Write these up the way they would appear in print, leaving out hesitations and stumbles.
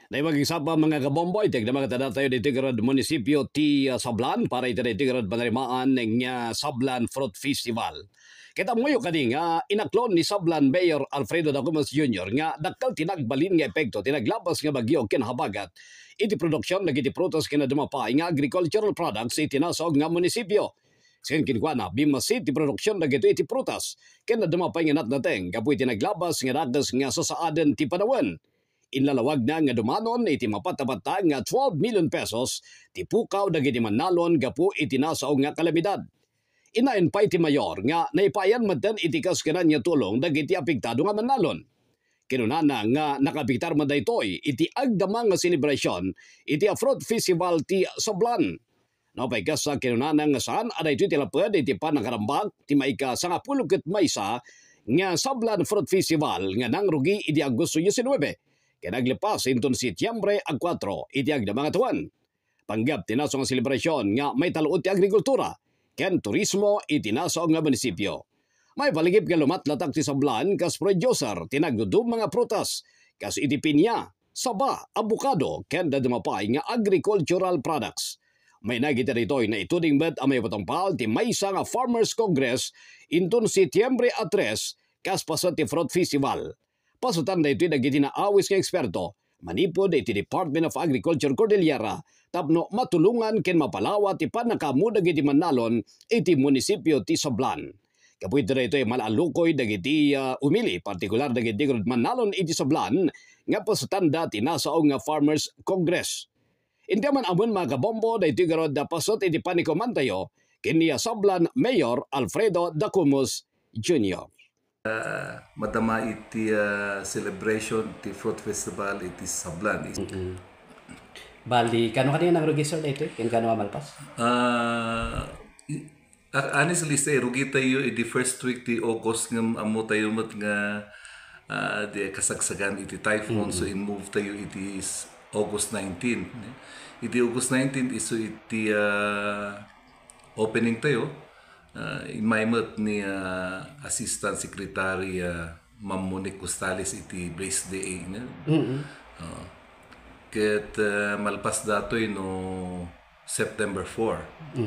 Na mag-isapa mga kabomboy, tigna mga tada tayo dito karad munisipyo ti Sablan para ito dito karad panarimaan ng Sablan Fruit Festival. Kita mo yung kani nga inaklon ni Sablan Mayor Alfredo Dacumas Jr. nga dakal tinagbalin nga epekto tinaglabas nga bagyo kinahabagat iti produksyon nagiti prutas kinadumapay nga agricultural products iti nasog nga munisipyo. Sin kinkwana bimasit ti produksyon dagito iti prutas kinadumapay nga natnateng kapoy tinaglabas nga dagas nga sasaaden ti panawan. Inlalawag na nga dumanon iti mapatapata nga 12 million pesos ti pukaw dagiti manalon gapu iti nasaw nga kalamidad. Inayon pa iti mayor nga naipayan maten iti kaskanan nga tulong dagiti apektado nga manalon. Kinunana nga nakapiktar man daytoy iti agdama nga selebrasyon iti Fruit Festival ti Sablan. Napay kas sa kinunana nga saan aday iti tilapad iti panakarambak ti maika 10 ket maysa nga Sablan Fruit Festival nga nangrugi iti Agosto 19. Kinaglipas inton si Setyembre 4 iti agda mga tuwan. Panggap tinaso nga selebrasyon nga may taluod ti agrikultura ken turismo iti naso nga munisipyo. May paligip nga lumatlatak ti Sablan kas producer tinagdudum mga prutas kas iti pinya, saba, abukado ken dadumapay nga agricultural products. May nagita ditoy na ituding bet amay patungpal ti maysa nga Farmers Congress inton Setyembre 3 kas pasat ti Fruit Festival. Pasutan da ito'y dagiti na awis nga eksperto, manipod iti Department of Agriculture Cordillera, tapno matulungan ken mapalawa ti panakamu dagiti manalon iti munisipyo ti Sablan. Kapuit da ito'y malalukoy dagiti umili, partikular dagiti manalon iti Sablan, nga pasutan da tinasao nga Farmers Congress. Hindi man amon mga kabombo da ito'y garod da pasot iti panikomantayo, kiniya Sablan Mayor Alfredo Dacumas Jr. Madama iti celebration ti Fruit Festival iti Sablan. Bali, kano kanina nang register na ito? Yung kano malpas? Honestly say, rugi tayo iti first week ti August nga amo tayo mat nga di kasagsagan iti typhoon. So in move tayo iti August 19. Iti August 19 iso iti opening tayo. Imaymat ni Assistant Secretary Ma'am Monique Costales iti Blaze Day na. Ket malpas datoy no September 4.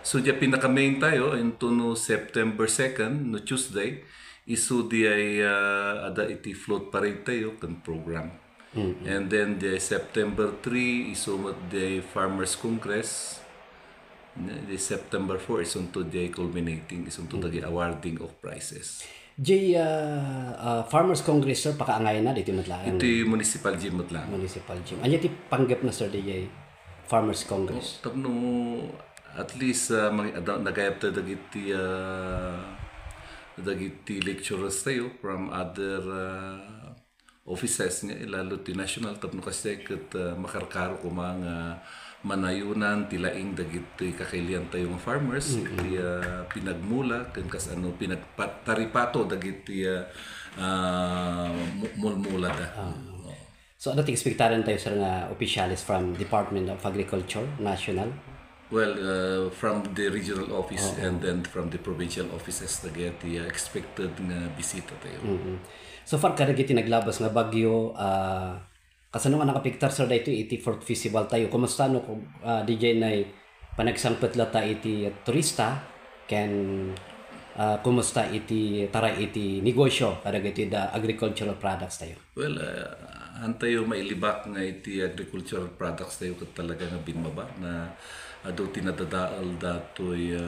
So diya pinakamain tayo into no September 2 no Tuesday isu di ay ada iti float parade tayo kan program. And then the September 3 isumat di Farmers Congress. The September 4 is unto the culminating, is unto the awarding of prizes. Farmers Congress, sir, pakaangay na dito matlaan. Ito municipal gym matlaan. Municipal gym. Anya ti panggap na, sir, di Farmers Congress? Tapno, at least, nagayap tayo dagiti lecturers tayo from other offices nga, lalo ti national, tapno kasi kat makarkaro ko mga manayunan tilaing dagiti kakilian tayo nga farmers iti pinagmula ken kas ano pinagtaripato dagiti mulmula da. So ano ti ekspektaran tayo sir nga officials from Department of Agriculture National? Well, from the regional office and then from the provincial offices dagiti expected nga bisita tayo. So far kada giti naglabas nga bagyo kasano nga nakapiktar sir dayto iti Fruit Festival tayo. Kumusta no DJ na panagsangpet lata iti turista ken kumusta iti tara iti negosyo kada iti da agricultural products tayo. Well, antayo mailibak nga iti agricultural products tayo ket talaga nga binmaba na adu tinadadaal datoy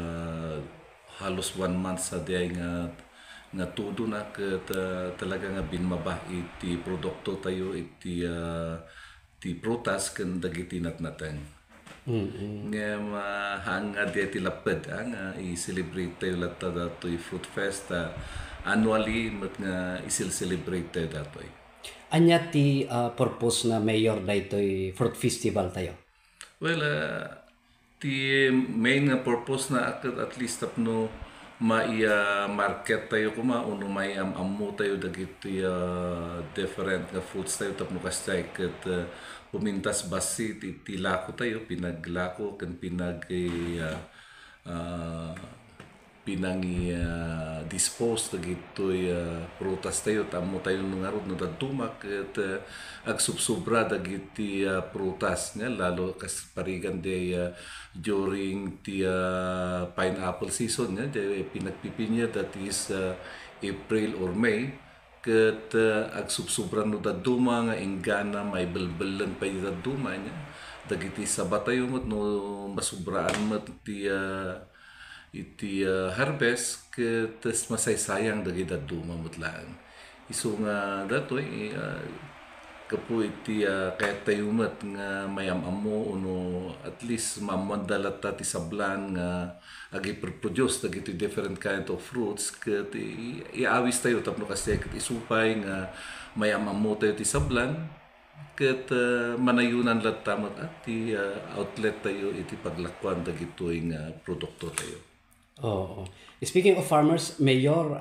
halos 1 month sa diay nga tudo na ket talaga nga binmaba iti produkto tayo iti ti prutas ken dagiti natnaten. Nga mahanga di iti laped nga i-celebrate tayo latta datoy Fruit Fest annually mat nga isil-celebrate tayo datoy. Anya ti purpose na mayor daytoy Fruit Festival tayo? Well, ti main nga purpose na at least tapno market tayo kuma uno may amu tayo dagiti different nga foods tayo tapno kastay ket pumintas basi ti lako tayo pinaglako ken pinangi dispose dagitoy prutas tayo tamo tayo nangarod no dadtumak at ag subsubra dagiti prutas nya lalo kas parigan de during the pineapple season nya de pinagpipinya that is April or May ket ag subsubra no daduma nga ingana may belbelan pa daduma nya dagiti sabatayo mo no masubraan mo iti harvest ket masaysayang dagiti daduma mutlaan isu nga datoy kapo iti kahit tayo mat nga mayam amo uno at least mamandalat ti sablan nga agi produce dagiti different kind of fruits ket iawis tayo tapno kasi ket isupay nga mayam amo tayo ti sablan ket manayunan lat tamat at ti outlet tayo iti paglakwan dagitoy nga produkto tayo. Oo. Speaking of farmers, Mayor,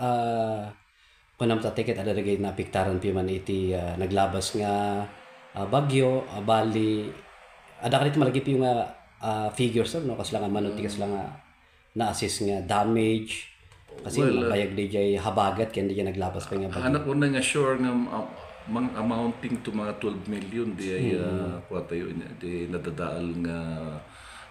kunam ta tiket ada dagay na piktaran pi man iti naglabas nga bagyo, bali ada kanit malagi pi nga figures no kaslangan manuti kaslangan na-assist nga damage kasi bayag DJ habagat ken DJ naglabas pa nga bagyo. Anak ko na nga sure nga amounting to mga 12 million di ay tayo niya di nadadaal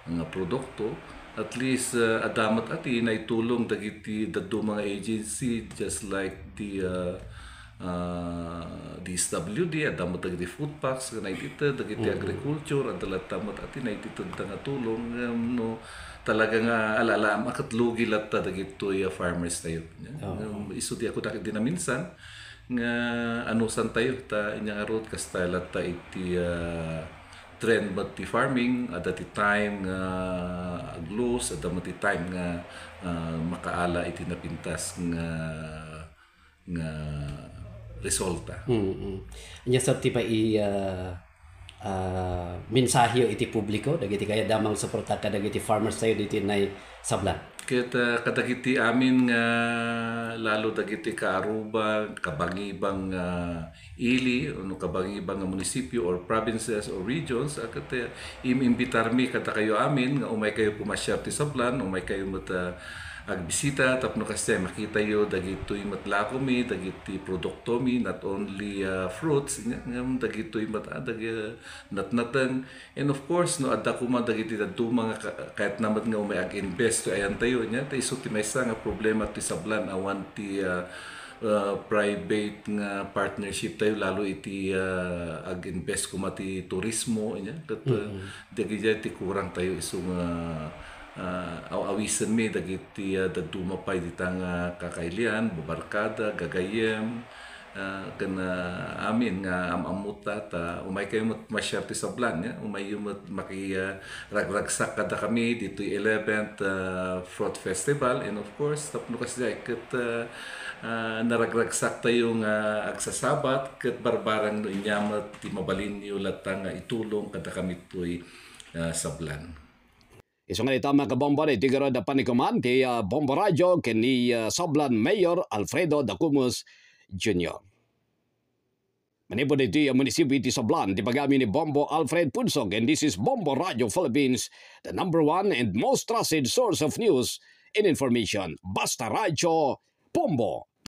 nga produkto at least adamat ati na itulong dagiti dadto mga agency just like the DSWD adamat dagiti food packs na itita dagiti agriculture adalat tamat ati na itita nga tulong no talaga nga alala makatlugi latta dagito farmers tayo isu di ako dakit din na minsan nga anusan tayo ta inyang arot kasta latta iti trend but the farming at the time nga aglos at the time nga makaala iti napintas nga resulta. Nya sa ti pa mensahyo iti publiko dagiti kaya damang suporta ka dagiti farmers tayo diti nay sablan. Kita kadagiti amin nga lalo dagiti kaaruba kabangibang ili no kabangibang nga munisipyo or provinces or regions ket imimbitar mi kata kayo amin nga umay kayo pumasyar ti sablan umay kayo mata agbisita tapno kasi makita yo dagitoy matlako mi dagiti produkto mi not only fruits ngam dagitoy natnatan and of course no adda kuma dagiti dadto mga kahit naman nga umay ag-invest ayan tayo nya tay isu ti maysa nga problema ti sablan awan ti private nga partnership tayo lalo iti ag-invest kuma ti turismo nya ket dagiti kurang tayo isu nga awisan mi dagiti daduma pay ditang kakailian babarkada gagayem kana amin nga amuta ta umay kayo ma-share ti sablan ya umay maki ragragsak kada kami dito 11th Fruit Festival and of course tapno kasi ket naragragsak tayo nga agsasabat ket barbarang no inyamat ti mabalinyo latang itulong kada kami toy sablan. Isu nga itama ka bomba ni tigara da panikuman ti Bombo Radio kini Sablan Mayor Alfredo Dacumus Jr. Manipod iti munisipyo iti Sablan ti pagami ni Bombo Alfred Punsog and this is Bombo Radio Philippines, the #1 and most trusted source of news and information. Basta Radio Bombo.